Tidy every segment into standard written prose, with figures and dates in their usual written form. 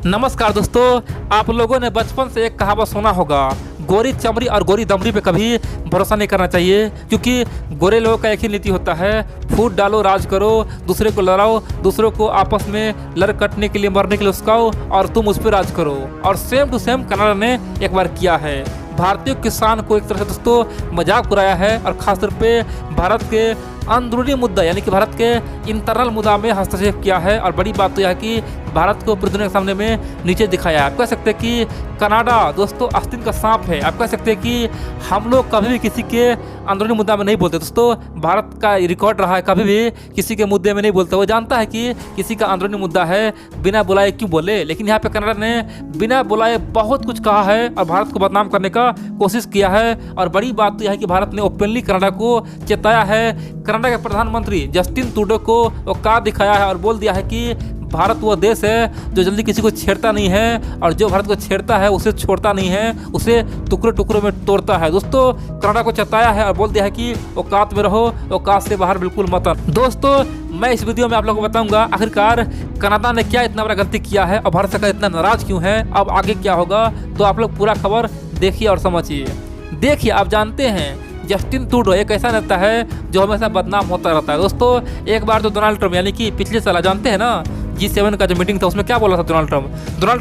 नमस्कार दोस्तों, आप लोगों ने बचपन से एक कहावत सुना होगा, गोरी चमड़ी और गोरी दमड़ी पे कभी भरोसा नहीं करना चाहिए। क्योंकि गोरे लोगों का एक ही नीति होता है, फूट डालो, राज करो, दूसरे को लड़ाओ, दूसरों को आपस में लड़ कटने के लिए, मरने के लिए उस्काओ और तुम उस पर राज करो। और सेम टू सेम कनाडा ने एक बार किया है। भारतीय किसान को एक तरह से दोस्तों मजाक उड़ाया है और खासतौर पे भारत के अंदरूनी मुद्दा यानी कि भारत के इंटरनल मुद्दा में हस्तक्षेप किया है। और बड़ी बात तो यह है कि भारत को पूरी दुनिया के सामने में नीचे दिखाया है। आप कह सकते हैं कि कनाडा दोस्तों आस्तीन का सांप है। आप कह सकते हैं कि हम लोग कभी भी किसी के अंदरूनी मुद्दा में नहीं बोलते। दोस्तों भारत का रिकॉर्ड रहा है, कभी भी किसी के मुद्दे में नहीं बोलते। वो जानता है कि किसी का अंदरूनी मुद्दा है, बिना बुलाए क्यों बोले। लेकिन यहाँ पे कनाडा ने बिना बुलाए बहुत कुछ कहा है और भारत को बदनाम करने का कोशिश किया है। और बड़ी बात तो यह है कि भारत ने ओपनली कनाडा को चेताया है। कनाडा के प्रधानमंत्री जस्टिन ट्रूडो को औकात दिखाया है और बोल दिया है कि भारत वो देश है जो जल्दी किसी को छेड़ता नहीं है और जो भारत को छेड़ता है उसे छोड़ता नहीं है, उसे टुकड़े टुकड़ों में तोड़ता है। दोस्तों कनाडा को चेताया है और बोल दिया है कि औकात में रहो, औकात से बाहर बिल्कुल मत। दोस्तों मैं इस वीडियो में आप लोगों को बताऊंगा आखिरकार कनाडा ने क्या इतना बड़ा गलती किया है और भारत सरकार इतना नाराज क्यों है, अब आगे क्या होगा। तो आप लोग पूरा खबर देखिए और समझिए। देखिए, आप जानते हैं जस्टिन ट्रूडो एक ऐसा नेता है जो हमेशा बदनाम होता रहता है। दोस्तों एक बार तो डोनाल्ड ट्रम्प यानी कि पिछले साल जानते हैं ना G7 का जो मीटिंग था उसमें क्या बोला था डोनाल्ड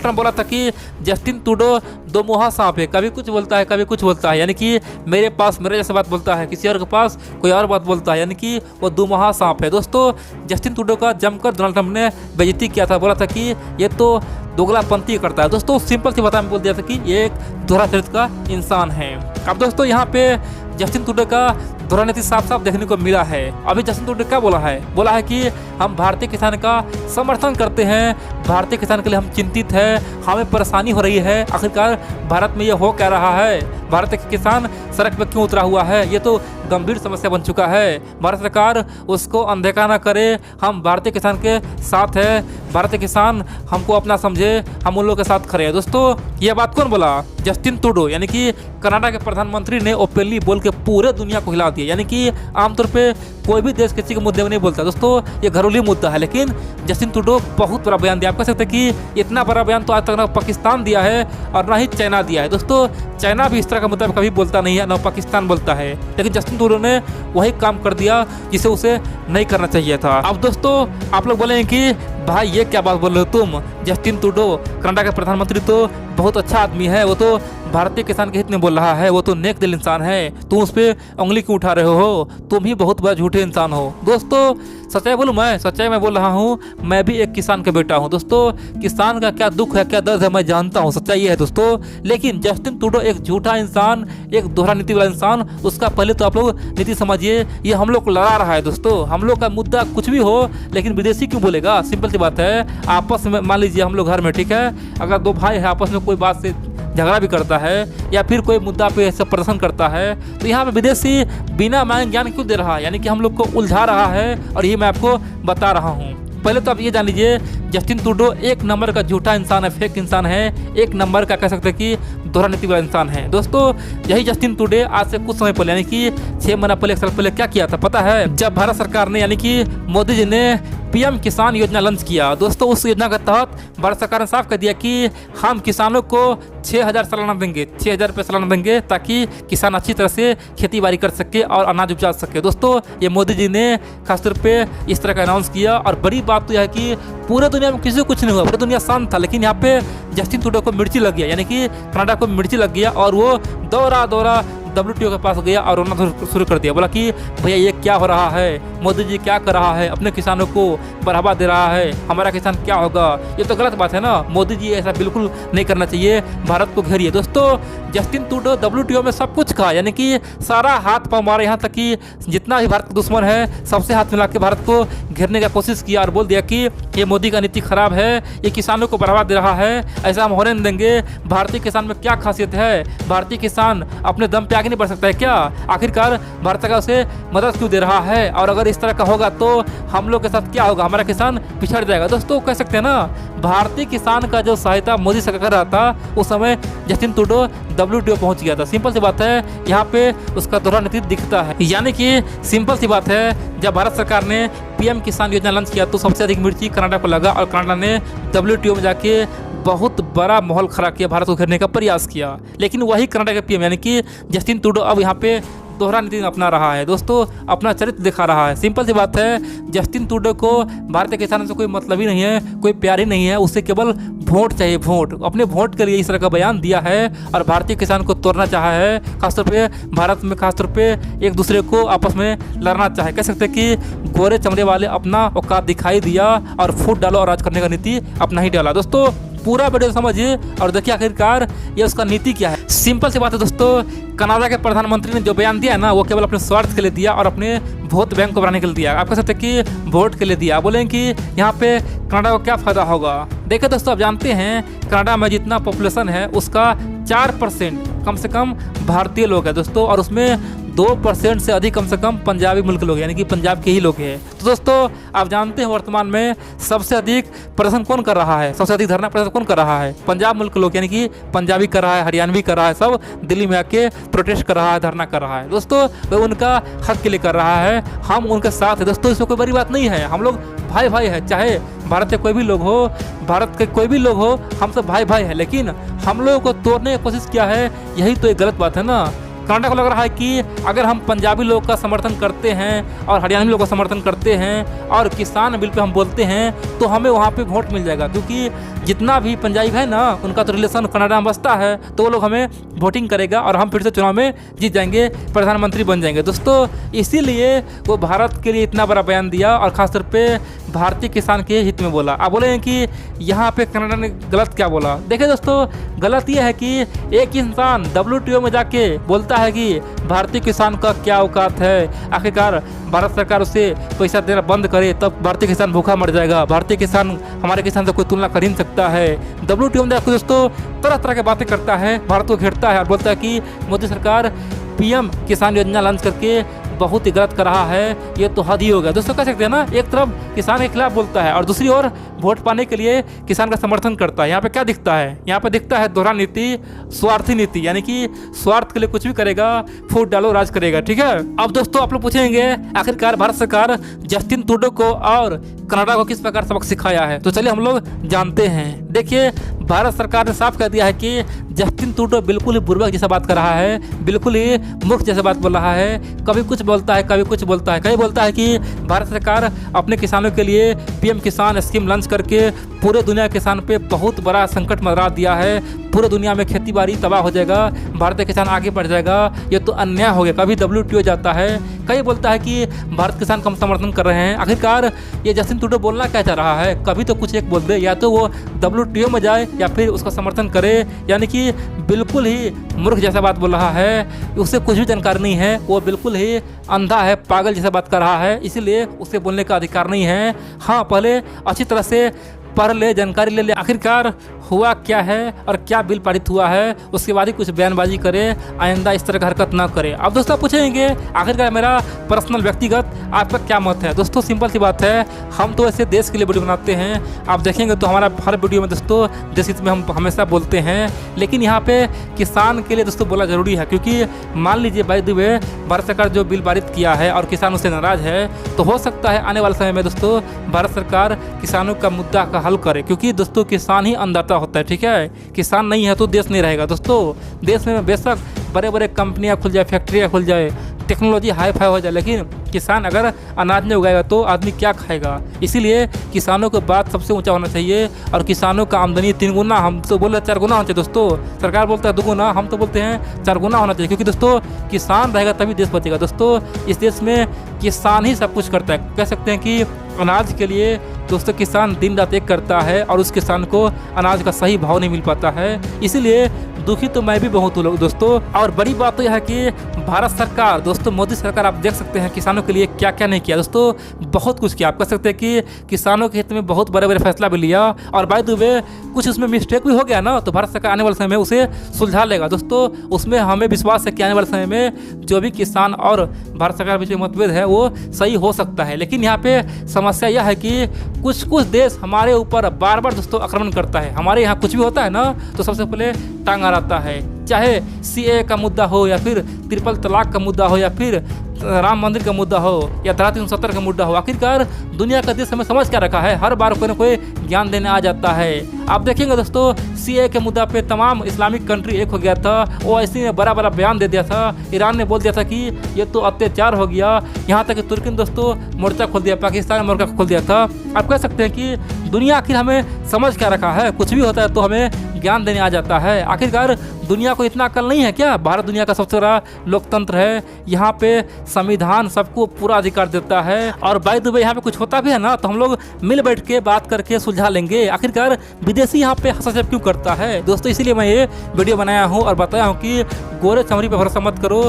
ट्रम्प बोला था कि जस्टिन ट्रूडो दो मुहा सांप है, कभी कुछ बोलता है कभी कुछ बोलता है। यानी कि मेरे पास मेरे जैसा बात बोलता है, किसी और के पास कोई और बात बोलता है, यानी कि वो दो मुहा सांप है। दोस्तों जस्टिन ट्रूडो का जमकर डोनाल्ड ट्रम्प ने बेइज्जती किया था, बोला था कि ये तो दोगलापंथी करता है। दोस्तों सिंपल सी बात में बोल दिया था कि ये एक दोहरा चरित्र का इंसान है। अब दोस्तों यहाँ पे जस्टिन ट्रूडो का दोहरा नीति साफ साफ देखने को मिला है। अभी जस्टिन ट्रूडो क्या बोला है कि हम भारतीय किसान का समर्थन करते हैं, भारतीय किसान के लिए हम चिंतित हैं, हमें परेशानी हो रही है। आखिरकार भारत में ये हो क्या रहा है, भारत के किसान सड़क पर क्यों उतरा हुआ है, ये तो गंभीर समस्या बन चुका है। भारत सरकार उसको अनदेखा ना करे, हम भारतीय किसान के साथ है, भारतीय किसान हमको अपना समझे, हम उन लोगों के साथ खड़े हैं। दोस्तों ये बात कौन बोला? जस्टिन ट्रूडो यानी कि कनाडा के प्रधानमंत्री ने ओपनली बोल के पूरे दुनिया को हिला दिया। यानी कि आमतौर पे कोई भी देश किसी के मुद्दे में नहीं बोलता। दोस्तों ये घरेलू मुद्दा है, लेकिन जस्टिन ट्रूडो बहुत बड़ा बयान दिया। आप कह सकते हैं कि इतना बड़ा बयान तो आज तक ना पाकिस्तान दिया है और ना ही चाइना दिया है। दोस्तों चाइना भी इस तरह का मुद्दा कभी बोलता नहीं है, ना पाकिस्तान बोलता है, लेकिन जस्टिन ट्रूडो ने वही काम कर दिया जिसे उसे नहीं करना चाहिए था। अब दोस्तों आप लोग बोलेंगे कि भाई ये क्या बात बोल रहे हो तुम, जस्टिन ट्रूडो कनाडा का प्रधानमंत्री तो बहुत अच्छा आदमी है, वो तो भारतीय किसान के हित में बोल रहा है, वो तो नेक दिल इंसान है, तुम उस पर उंगली क्यों उठा रहे हो, तुम ही बहुत बड़ा झूठे इंसान हो। दोस्तों सच्चाई बोलूं, मैं सच्चाई में बोल रहा हूँ, मैं भी एक किसान का बेटा हूँ। दोस्तों किसान का क्या दुख है, क्या दर्द है, मैं जानता हूँ, सच्चाई ये है दोस्तों। लेकिन जस्टिन ट्रूडो एक झूठा इंसान, एक दोहरा नीति वाला इंसान, उसका पहले तो आप लोग नीति समझिए। ये हम लोग को लड़ा रहा है दोस्तों, हम लोग का मुद्दा कुछ भी हो लेकिन विदेशी क्यों बोलेगा। सिंपल सी बात है, आपस में मान लीजिए हम लोग घर में, ठीक है, अगर दो भाई है आपस में कोई बात से झगड़ा भी करता है या फिर कोई मुद्दा पे ऐसा प्रदर्शन करता है, तो यहाँ पे विदेशी बिना मांगे ज्ञान क्यों दे रहा है, यानी कि हम लोग को उलझा रहा है। और ये मैं आपको बता रहा हूँ। पहले तो आप ये जान लीजिए जस्टिन ट्रूडो एक नंबर का झूठा इंसान है, फेक इंसान है, एक नंबर का कह सकते हैं कि दोहरा नीति वाला इंसान है। दोस्तों यही जस्टिन ट्रूडो आज से कुछ समय पहले यानी कि 6 महीना पहले, 1 साल पहले क्या किया था पता है? जब भारत सरकार ने यानी कि मोदी जी ने पीएम किसान योजना लॉन्च किया। दोस्तों उस योजना के तहत भारत सरकार ने साफ कर दिया कि हम किसानों को 6,000 सालाना देंगे, 6,000 रुपये सालाना देंगे, ताकि किसान अच्छी तरह से खेती बाड़ी कर सके और अनाज उपजा सके। दोस्तों ये मोदी जी ने खासतौर पे इस तरह का अनाउंस किया। और बड़ी बात तो यह है कि पूरे दुनिया में किसी को कुछ नहीं हुआ, पूरी दुनिया शांत था, लेकिन यहाँ पे जस्टिन ट्रूडो को मिर्ची लग गया, यानी कि कनाडा को मिर्ची लग गया और वो दौरा WTO के पास गया और रोना शुरू कर दिया। बोला कि भैया ये क्या हो रहा है, मोदी जी क्या कर रहा है, अपने किसानों को बढ़ावा दे रहा है, हमारा किसान क्या होगा, ये तो गलत बात है ना, मोदी जी ऐसा बिल्कुल नहीं करना चाहिए, भारत को घेरिए। दोस्तों जस्टिन ट्रूडो WTO में सब कुछ कहा, यानी कि सारा हाथ पाँव मारा, यहाँ तक कि जितना भी भारत का दुश्मन है सबसे हाथ मिला के भारत को घेरने का कोशिश किया और बोल दिया कि ये मोदी का नीति खराब है, ये किसानों को बढ़ावा दे रहा है, ऐसा हम होने नहीं देंगे। भारतीय किसान में क्या खासियत है, भारतीय किसान अपने दम पे आगे नहीं बढ़ सकता है क्या? आखिरकार भारत सरकार उसे मदद क्यों दे रहा है? और अगर इस तरह का होगा तो हम लोग के साथ क्या होगा, हमारा किसान पिछड़ जाएगा। दोस्तों कह सकते हैं ना, भारतीय किसान का जो सहायता मोदी सरकार कर रहा था उस समय जस्टिन ट्रूडो WTO पहुंच गया था। सिंपल सी बात है, यहाँ पे उसका दोहरा नीति दिखता है। यानी कि सिंपल सी बात है, जब भारत सरकार ने PM किसान योजना लॉन्च किया तो सबसे अधिक मिर्ची कनाडा को लगा और कनाडा ने WTO में जाके बहुत बड़ा माहौल खड़ा किया, भारत को घेरने का प्रयास किया। लेकिन वही कनाडा के PM यानी कि जस्टिन ट्रूडो अब यहाँ पे दोहरा नीति अपना रहा है। दोस्तों अपना चरित्र दिखा रहा है। सिंपल सी बात है, जस्टिन ट्रूडो को भारतीय किसानों से कोई मतलब ही नहीं है, कोई प्यार ही नहीं है, उसे केवल वोट चाहिए, वोट। अपने वोट के लिए इस तरह का बयान दिया है और भारतीय किसान को तोड़ना चाहा है, खासतौर पे भारत में, खासतौर पे एक दूसरे को आपस में लड़ना चाहे। कह सकते हैं कि गोरे चमड़े वाले अपना औकात दिखाई दिया और फूट डालो और राज करने का नीति अपना ही डाला। दोस्तों पूरा वीडियो समझिए और देखिए आखिरकार ये उसका नीति क्या है। सिंपल सी बात है दोस्तों, कनाडा के प्रधानमंत्री ने जो बयान दिया है ना, वो केवल अपने स्वार्थ के लिए दिया और अपने वोट बैंक को बढ़ाने के लिए दिया। आप कह सकते हैं कि वोट के लिए दिया। बोलें कि यहाँ पे कनाडा को क्या फायदा होगा। देखिए दोस्तों, आप जानते हैं कनाडा में जितना पॉपुलेशन है उसका 4% कम से कम भारतीय लोग हैं दोस्तों, और उसमें 2% से अधिक कम से कम पंजाबी मुल्क लोग, यानी कि पंजाब के ही लोग हैं। तो दोस्तों आप जानते हैं वर्तमान में सबसे अधिक प्रदर्शन कौन कर रहा है, सबसे अधिक धरना प्रदर्शन कौन कर रहा है, पंजाब मुल्क लोग, यानी कि पंजाबी कर रहा है, हरियाणवी कर रहा है, सब दिल्ली में आके प्रोटेस्ट कर रहा है, धरना कर रहा है। दोस्तों वो उनका हक के लिए कर रहा है, हम उनके साथ है। दोस्तों इसमें कोई बड़ी बात नहीं है, हम लोग भाई भाई है, चाहे भारत के कोई भी लोग हो, भारत के कोई भी लोग हो, हम सब भाई भाई है। लेकिन हम लोगों को तोड़ने की कोशिश किया है, यही तो एक गलत बात है ना। कनाडा को लग रहा है कि अगर हम पंजाबी लोग का समर्थन करते हैं और हरियाणवी लोग का समर्थन करते हैं और किसान बिल पे हम बोलते हैं तो हमें वहाँ पे वोट मिल जाएगा, क्योंकि जितना भी पंजाबी है ना उनका तो रिलेशन कनाडा में बसता है, तो वो लोग हमें वोटिंग करेगा और हम फिर से चुनाव में जीत जाएंगे, प्रधानमंत्री बन जाएंगे। दोस्तों इसीलिए वो भारत के लिए इतना बड़ा बयान दिया और खासतौर पे भारतीय किसान के हित में बोला। आप बोले हैं कि यहाँ पे कनाडा ने गलत क्या बोला। देखिए दोस्तों, गलत ये है कि एक इंसान WTO में जाके बोलता है कि भारतीय किसान का क्या औकात है, आखिरकार भारत सरकार उसे पैसा देना बंद करे तब भारतीय किसान भूखा मर जाएगा, भारतीय किसान हमारे किसान से कोई तुलना कर ही नहीं सकता है। WTO में जाकर दोस्तों तरह तरह की बातें करता है, भारत को घेरता है और बोलता है कि मोदी सरकार PM किसान योजना लॉन्च करके बहुत ही गलत कर रहा है, ये तो हद ही हो गया। दोस्तों कह सकते हैं ना, एक तरफ किसान के खिलाफ बोलता है और दूसरी ओर वोट पाने के लिए किसान का समर्थन करता है। यहाँ पे क्या दिखता है, यहाँ पे दिखता है दोहरा नीति, स्वार्थी नीति, यानी कि स्वार्थ के लिए कुछ भी करेगा, फूट डालो राज करेगा। ठीक है। अब दोस्तों आप लोग पूछेंगे आखिरकार भारत सरकार जस्टिन ट्रूडो को और कनाडा को किस प्रकार सबक सिखाया है, तो चलिए हम लोग जानते हैं। देखिए भारत सरकार ने साफ कह दिया है कि जस्टिन ट्रूडो बिल्कुल ही बुर्बक जैसा बात कर रहा है, बिल्कुल ही मूर्ख जैसा बात बोल रहा है, कभी कुछ बोलता है कभी कुछ बोलता है। कहीं बोलता है कि भारत सरकार अपने किसानों के लिए PM किसान स्कीम लॉन्च करके पूरे दुनिया के किसान पे बहुत बड़ा संकट मंडरा दिया है, पूरे दुनिया में खेती बाड़ी तबाह हो जाएगा, भारतीय किसान आगे बढ़ जाएगा, ये तो अन्याय हो गया। कभी WTO जाता है, कहीं बोलता है कि भारत किसान कम समर्थन कर रहे हैं। आखिरकार ये जस्टिन ट्रूडो बोलना क्या चाह रहा है, कभी तो कुछ एक बोल दे, या तो वो WTO में जाए या फिर उसका समर्थन करे, यानी कि बिल्कुल ही मूर्ख जैसा बात बोल रहा है, उसे कुछ भी जानकारी नहीं है, वो बिल्कुल ही अंधा है, पागल जैसा बात कर रहा है, इसीलिए उसे बोलने का अधिकार नहीं है। हाँ, पहले अच्छी तरह से पढ़ ले, जानकारी ले ले, आखिरकार हुआ क्या है और क्या बिल पारित हुआ है, उसके बाद ही कुछ बयानबाजी करे, आइंदा इस तरह का हरकत ना करे। अब दोस्तों पूछेंगे आखिरकार मेरा पर्सनल व्यक्तिगत आपका क्या मत है। दोस्तों सिंपल सी बात है, हम तो ऐसे देश के लिए वीडियो बनाते हैं, आप देखेंगे तो हमारा हर वीडियो में दोस्तों देश हित में हम हमेशा बोलते हैं, लेकिन यहाँ पे किसान के लिए दोस्तों बोला जरूरी है, क्योंकि मान लीजिए बाय द वे भारत सरकार जो बिल पारित किया है और किसान उससे नाराज है, तो हो सकता है आने वाले समय में दोस्तों भारत सरकार किसानों का मुद्दा का हल करे, क्योंकि दोस्तों किसान ही अन्नदाता होता है। ठीक है, किसान नहीं है तो देश नहीं रहेगा। दोस्तों देश में बेशक बड़े बड़े कंपनियां खुल जाए, फैक्ट्रियां खुल जाए, टेक्नोलॉजी हाई फाई हो जाए, लेकिन किसान अगर अनाज नहीं उगाएगा तो आदमी क्या खाएगा। इसीलिए किसानों की बात सबसे ऊंचा होना चाहिए और किसानों का आमदनी 3 गुना, हम तो बोल रहे 4 गुना होना चाहिए। दोस्तों सरकार बोलता है 2 गुना, हम तो बोलते हैं 4 गुना होना चाहिए, क्योंकि दोस्तों किसान रहेगा तभी देश बचेगा। दोस्तों इस देश में किसान ही सब कुछ करता है। कह सकते हैं कि अनाज के लिए दोस्तों किसान दिन रात एक करता है और उस किसान को अनाज का सही भाव नहीं मिल पाता है, इसीलिए दुखी तो मैं भी बहुत हूँ दोस्तों। और बड़ी बात तो यह है कि भारत सरकार, दोस्तों मोदी सरकार, आप देख सकते हैं किसानों के लिए क्या क्या नहीं किया। दोस्तों बहुत कुछ किया। आप कह सकते हैं कि किसानों के हित में बहुत बड़े बड़े फैसला भी लिया, और बाय द वे कुछ उसमें मिस्टेक भी हो गया ना, तो भारत सरकार आने वाले समय में उसे सुलझा लेगा। दोस्तों उसमें हमें विश्वास है कि आने वाले समय में जो भी किसान और भारत सरकार के बीच में मतभेद है वो सही हो सकता है। लेकिन यहाँ पे समस्या यह है कि कुछ कुछ देश हमारे ऊपर बार बार दोस्तों आक्रमण करता है। हमारे यहाँ कुछ भी होता है ना तो सबसे पहले टांग अड़ाता है, चाहे सीए का मुद्दा हो या फिर ट्रिपल तलाक का मुद्दा हो या फिर राम मंदिर का मुद्दा हो या धारा 370 का मुद्दा हो। आखिरकार दुनिया का देश हमें समझ क्या रखा है, हर बार कोई ना कोई ज्ञान देने आ जाता है। आप देखेंगे दोस्तों सीए के मुद्दा पे तमाम इस्लामिक कंट्री एक हो गया था, ओआईसी ने बड़ा बड़ा बयान दे दिया था, ईरान ने बोल दिया था कि ये तो अत्याचार हो गया, यहाँ तक कि तुर्की ने दोस्तों मोर्चा खोल दिया, पाकिस्तान ने मोर्चा खोल दिया था। आप कह सकते हैं कि दुनिया आखिर हमें समझ क्या रखा है, कुछ भी होता है तो हमें ज्ञान देने आ जाता है। आखिरकार दुनिया को इतना अकल नहीं है क्या? भारत दुनिया का सबसे बड़ा लोकतंत्र है, यहाँ पे संविधान सबको पूरा अधिकार देता है, और बाय द वे यहाँ पे कुछ होता भी है ना तो हम लोग मिल बैठ के बात करके सुलझा लेंगे। आखिरकार विदेशी यहाँ पे हस्तक्षेप क्यों करता है? दोस्तों इसीलिए मैं ये वीडियो बनाया हूँ और बताया हूँ कि गोरे चमड़ी पे भरोसा मत करो,